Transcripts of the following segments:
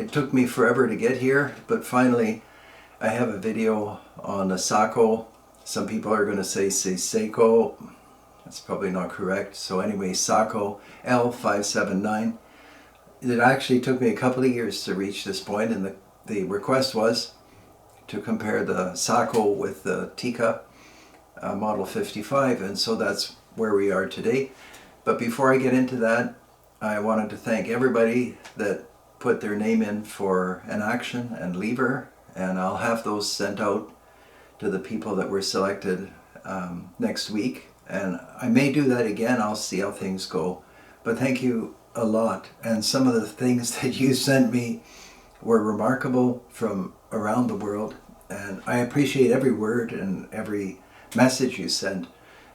It took me forever to get here, but finally I have a video on the Sako. Some people are going to say Sako. That's probably not correct. So anyway, Sako L579. It actually took me a couple of years to reach this point, and the request was to compare the Sako with the Tikka model 55, and so that's where we are today. But before I get into that, I wanted to thank everybody that put their name in for an action and lever, and I'll have those sent out to the people that were selected next week, and I may do that again. I'll see how things go, but thank you a lot. And some of the things that you sent me were remarkable from around the world, and I appreciate every word and every message you sent.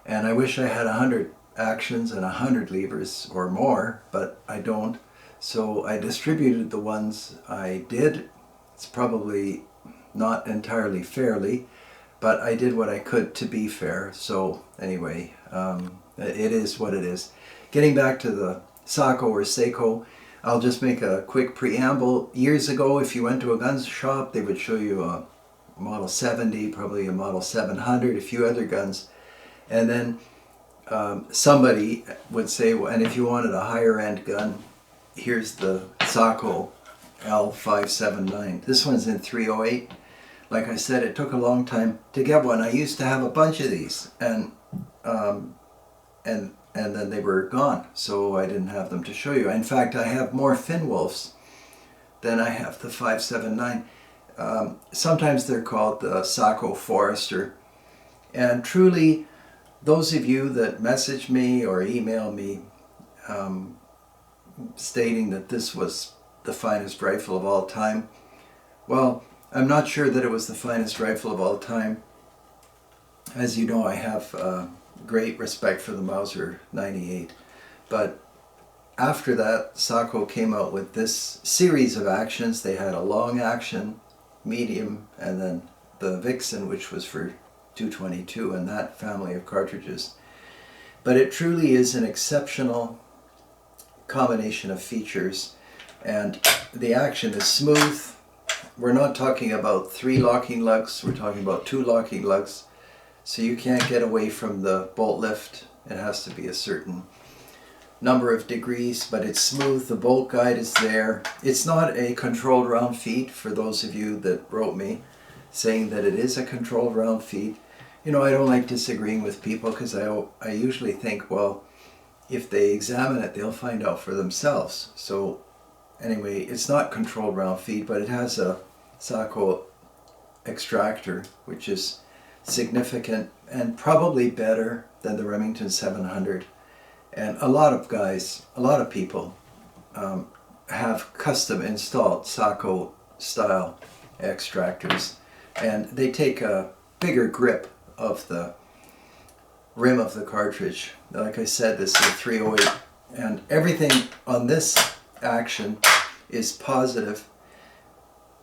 And I wish I had 100 actions and 100 levers or more, but I don't. So I distributed the ones I did. It's probably not entirely fairly, but I did what I could to be fair. So anyway, it is what it is. Getting back to the Sako or Sako, I'll just make a quick preamble. Years ago, if you went to a gun shop, they would show you a Model 70, probably a Model 700, a few other guns. And then somebody would say, well, and if you wanted a higher end gun, here's the Sako L579. This one's in 308. Like I said, it took a long time to get one. I used to have a bunch of these, and then they were gone, so I didn't have them to show you. In fact, I have more Finwolfs than I have the 579. Sometimes they're called the Sako Forester, and truly, those of you that message me or email me stating that this was the finest rifle of all time, well, I'm not sure that it was the finest rifle of all time. As you know, I have great respect for the Mauser 98, but after that, Sako came out with this series of actions. They had a long action, medium, and then the Vixen, which was for 222 and that family of cartridges. But it truly is an exceptional combination of features, and the action is smooth. We're not talking about 3 locking lugs, we're talking about 2 locking lugs, so you can't get away from the bolt lift. It has to be a certain number of degrees, but it's smooth. The bolt guide is there. It's not a controlled round feed, for those of you that wrote me saying that it is a controlled round feed. You know, I don't like disagreeing with people, because I usually think, well, if they examine it, they'll find out for themselves. So anyway, it's not controlled round feed, but it has a Sako extractor, which is significant and probably better than the Remington 700. And a lot of guys, a lot of people have custom installed Sako style extractors, and they take a bigger grip of the rim of the cartridge. Like I said, this is a 308, and everything on this action is positive.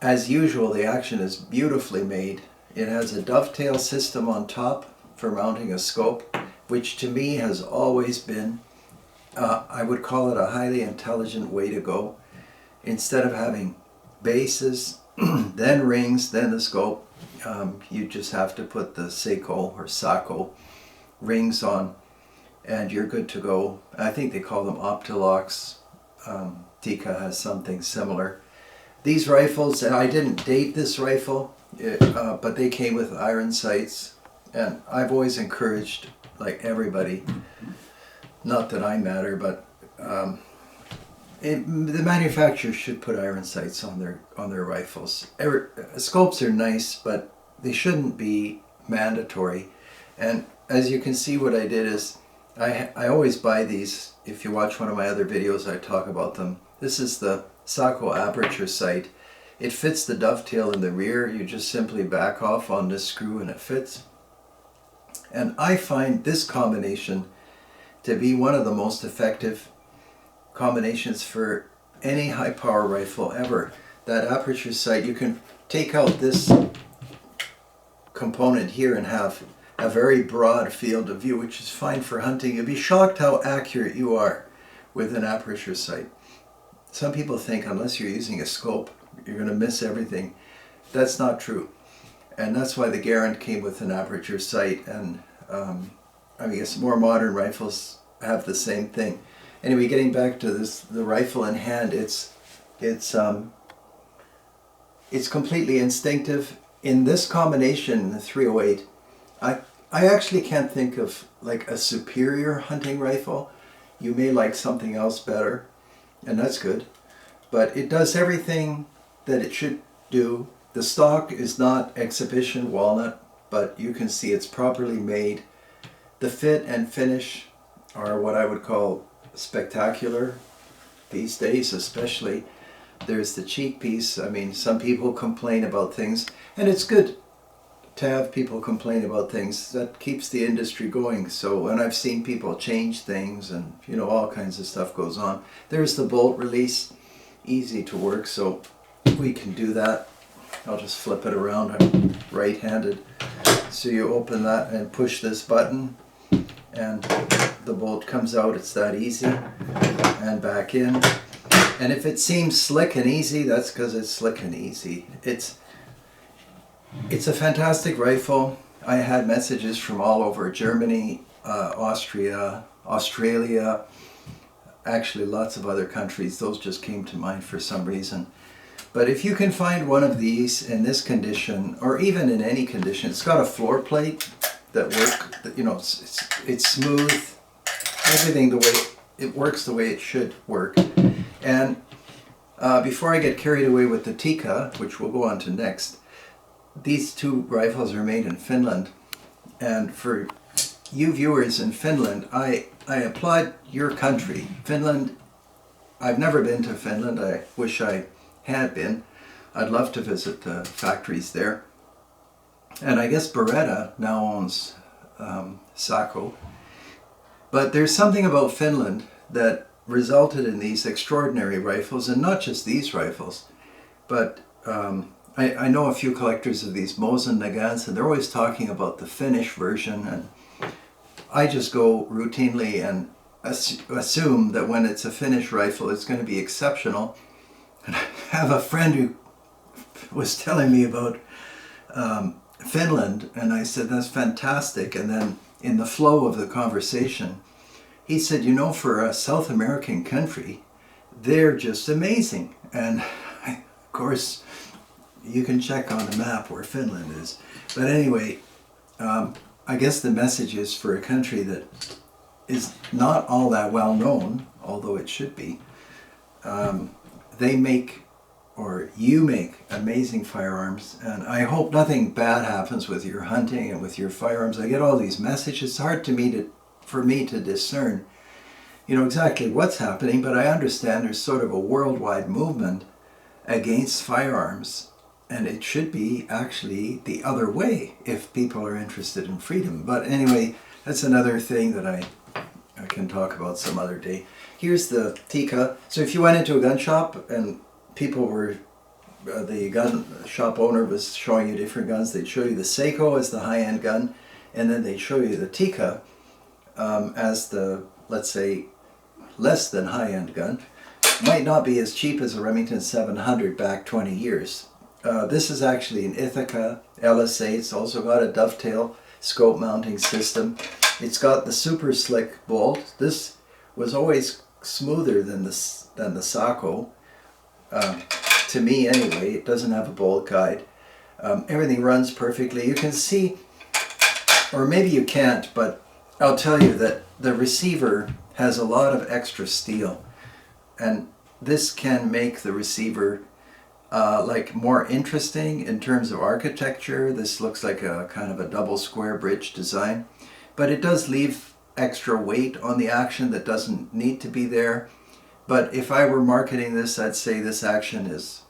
As usual, the action is beautifully made. It has a dovetail system on top for mounting a scope, which to me has always been, I would call it a highly intelligent way to go. Instead of having bases, then rings, then the scope, you just have to put the Sako or Sako rings on, and you're good to go. I think they call them Optilocks. Tikka has something similar. These rifles, and I didn't date this rifle, but they came with iron sights, and I've always encouraged, like everybody, not that I matter, but the manufacturers should put iron sights on their rifles. Scopes are nice, but they shouldn't be mandatory. And as you can see, what I did is I always buy these. If you watch one of my other videos, I talk about them. This is the Sako aperture sight. It fits the dovetail in the rear. You just simply back off on this screw and it fits. And I find this combination to be one of the most effective combinations for any high power rifle ever. That aperture sight, you can take out this component here and have a very broad field of view, which is fine for hunting. You'll be shocked how accurate you are with an aperture sight. Some people think unless you're using a scope, you're going to miss everything. That's not true. And that's why the Garand came with an aperture sight, and I guess more modern rifles have the same thing. Anyway, getting back to this, the rifle in hand, it's completely instinctive. In this combination, the 308, I actually can't think of like a superior hunting rifle. You may like something else better, and that's good. But it does everything that it should do. The stock is not exhibition walnut, but you can see it's properly made. The fit and finish are what I would call spectacular these days, especially. There's the cheek piece. I mean, some people complain about things, and it's good to have people complain about things. That keeps the industry going. So, and I've seen people change things, and you know, all kinds of stuff goes on. There's the bolt release, easy to work, so we can do that. I'll just flip it around. I'm right-handed. So you open that and push this button, and the bolt comes out. It's that easy. And back in. And if it seems slick and easy, that's because it's slick and easy. It's a fantastic rifle. I had messages from all over Germany, Austria, Australia, actually lots of other countries. Those just came to mind for some reason. But if you can find one of these in this condition, or even in any condition, it's got a floor plate that works, you know, it's smooth, everything the way it works the way it should work. And before I get carried away with the Tikka, which we'll go on to next, these two rifles are made in Finland. And for you viewers in Finland, I applaud your country. Finland, I've never been to Finland. I wish I had been. I'd love to visit the factories there. And I guess Beretta now owns Sako. But there's something about Finland that resulted in these extraordinary rifles, and not just these rifles, but I know a few collectors of these Mosin Nagants, and they're always talking about the Finnish version, and I just go routinely and assume that when it's a Finnish rifle, it's going to be exceptional. And I have a friend who was telling me about Finland, and I said, that's fantastic. And then in the flow of the conversation, he said, you know, for a South American country, they're just amazing. And of course, you can check on the map where Finland is. But anyway, I guess the message is for a country that is not all that well known, although it should be. They make, or you make, amazing firearms, and I hope nothing bad happens with your hunting and with your firearms. I get all these messages. It's hard for me to discern, you know, exactly what's happening, but I understand there's sort of a worldwide movement against firearms, and it should be actually the other way if people are interested in freedom. But anyway, that's another thing that I can talk about some other day. Here's the Tikka. So if you went into a gun shop and people were, the gun shop owner was showing you different guns, they'd show you the Sako as the high-end gun, and then they'd show you the Tikka as the, let's say, less than high-end gun. Might not be as cheap as a Remington 700 back 20 years. This is actually an Ithaca LSA. It's also got a dovetail scope mounting system. It's got the super slick bolt. This was always smoother than the Sako. To me anyway, it doesn't have a bolt guide. Everything runs perfectly. You can see, or maybe you can't, but I'll tell you that the receiver has a lot of extra steel, and this can make the receiver like more interesting in terms of architecture. This looks like a kind of a double square bridge design, but it does leave extra weight on the action that doesn't need to be there. But if I were marketing this, I'd say this action is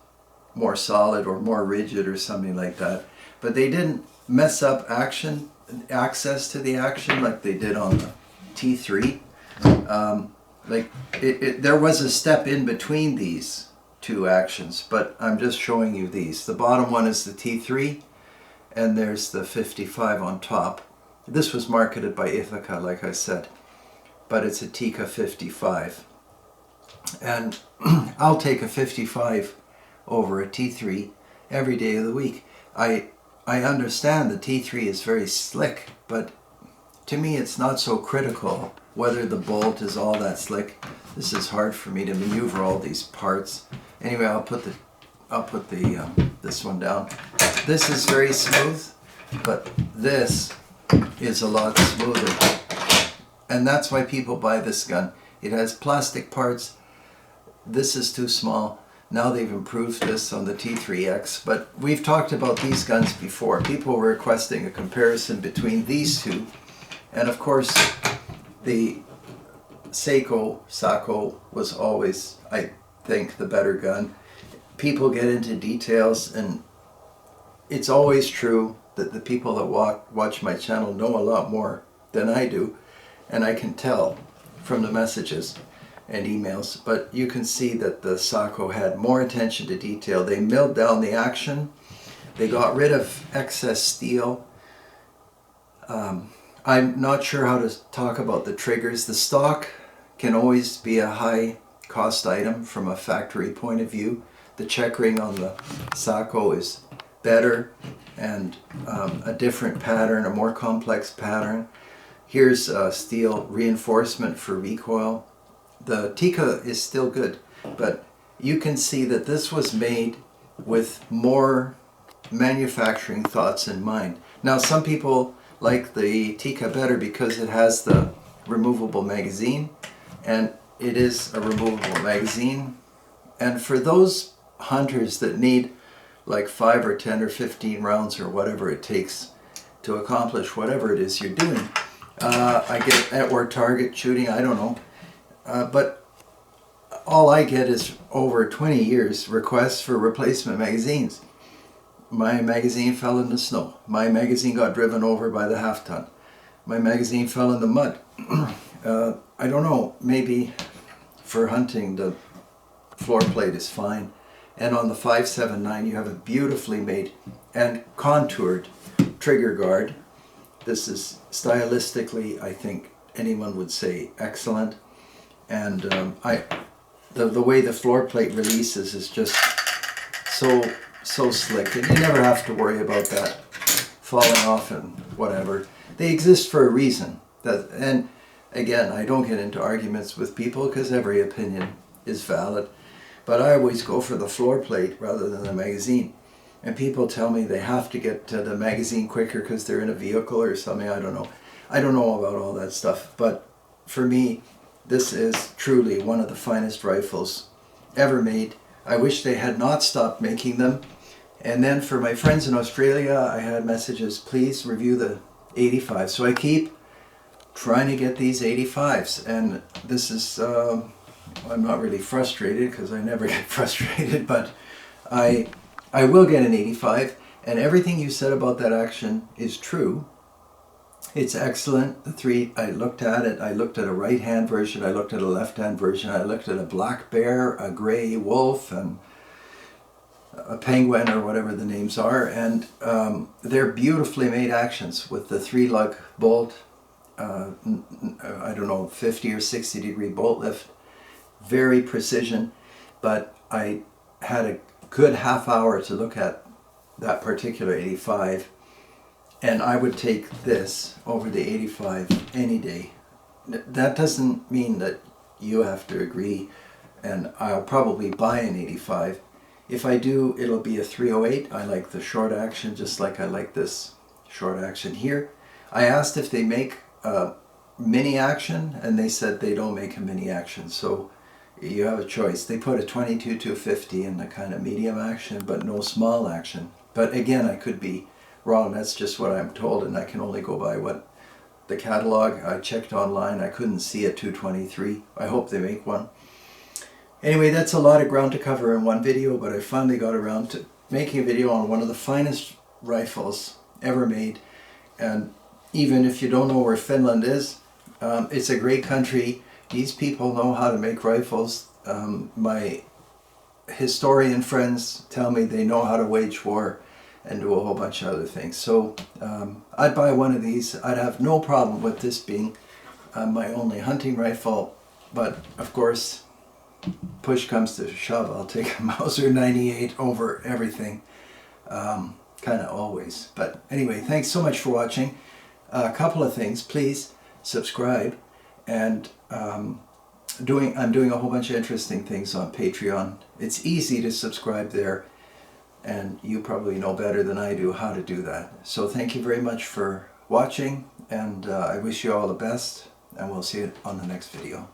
more solid or more rigid or something like that. But they didn't mess up access to the action like they did on the T3. There was a step in between these two actions, but I'm just showing you these. The bottom one is the T3, and there's the 55 on top. This was marketed by Ithaca, like I said, but it's a Tikka 55. And I'll take a 55 over a T3 every day of the week. I understand the T3 is very slick, but to me it's not so critical whether the bolt is all that slick. This is hard for me to maneuver all these parts. Anyway, I'll put this one down. This is very smooth, but this is a lot smoother. And that's why people buy this gun. It has plastic parts. This is too small. Now they've improved this on the T3X, but we've talked about these guns before. People were requesting a comparison between these two. And of course, the Sako was always, I think, the better gun. People get into details, and it's always true that the people that watch my channel know a lot more than I do, and I can tell from the messages and emails. But you can see that the Sako had more attention to detail. They milled down the action. They got rid of excess steel. I'm not sure how to talk about the triggers. The stock can always be a high cost item from a factory point of view. The check ring on the Sako is better and a different pattern, a more complex pattern. Here's steel reinforcement for recoil. The Tikka is still good, but you can see that this was made with more manufacturing thoughts in mind. Now, some people like the Tikka better because it has the removable magazine, and it is a removable magazine. And for those hunters that need like 5 or 10 or 15 rounds or whatever it takes to accomplish whatever it is you're doing, I get, or target shooting, I don't know. But all I get is over 20 years requests for replacement magazines. My magazine fell in the snow. My magazine got driven over by the half-ton. My magazine fell in the mud. I don't know, maybe for hunting the floor plate is fine. And on the 579 you have a beautifully made and contoured trigger guard. This is stylistically, I think anyone would say, excellent. And the way the floor plate releases is just so slick, and you never have to worry about that falling off and whatever. They exist for a reason. And again, I don't get into arguments with people because every opinion is valid, but I always go for the floor plate rather than the magazine. And people tell me they have to get to the magazine quicker because they're in a vehicle or something. I don't know. I don't know about all that stuff, but for me, this is truly one of the finest rifles ever made. I wish they had not stopped making them. And then for my friends in Australia, I had messages, please review the 85. So I keep trying to get these 85s. And this is, I'm not really frustrated because I never get frustrated, but I will get an 85. And everything you said about that action is true. It's excellent. The three, I looked at it. I looked at a right-hand version. I looked at a left-hand version. I looked at a black bear, a gray wolf, and a penguin, or whatever the names are. And they're beautifully made actions with the 3-lug bolt. I don't know, 50 or 60 degree bolt lift. Very precision. But I had a good half hour to look at that particular 85. And I would take this over the 85 any day. That doesn't mean that you have to agree, and I'll probably buy an 85. If I do, it'll be a 308. I like the short action just like I like this short action here. I asked if they make a mini action, and they said they don't make a mini action. So you have a choice. They put a 22-250 in the kind of medium action, but no small action. But again, I could be wrong. That's just what I'm told, and I can only go by what the catalog. I checked online. I couldn't see a 223. I hope they make one. Anyway, that's a lot of ground to cover in one video, but I finally got around to making a video on one of the finest rifles ever made. And even if you don't know where Finland is, it's a great country. These people know how to make rifles. My historian friends tell me they know how to wage war and do a whole bunch of other things. So I'd buy one of these. I'd have no problem with this being my only hunting rifle. But of course, push comes to shove, I'll take a Mauser 98 over everything, kind of always. But anyway, thanks so much for watching. A couple of things, please subscribe, and I'm doing a whole bunch of interesting things on Patreon. It's easy to subscribe there, and you probably know better than I do how to do that. So thank you very much for watching, and I wish you all the best, and we'll see you on the next video.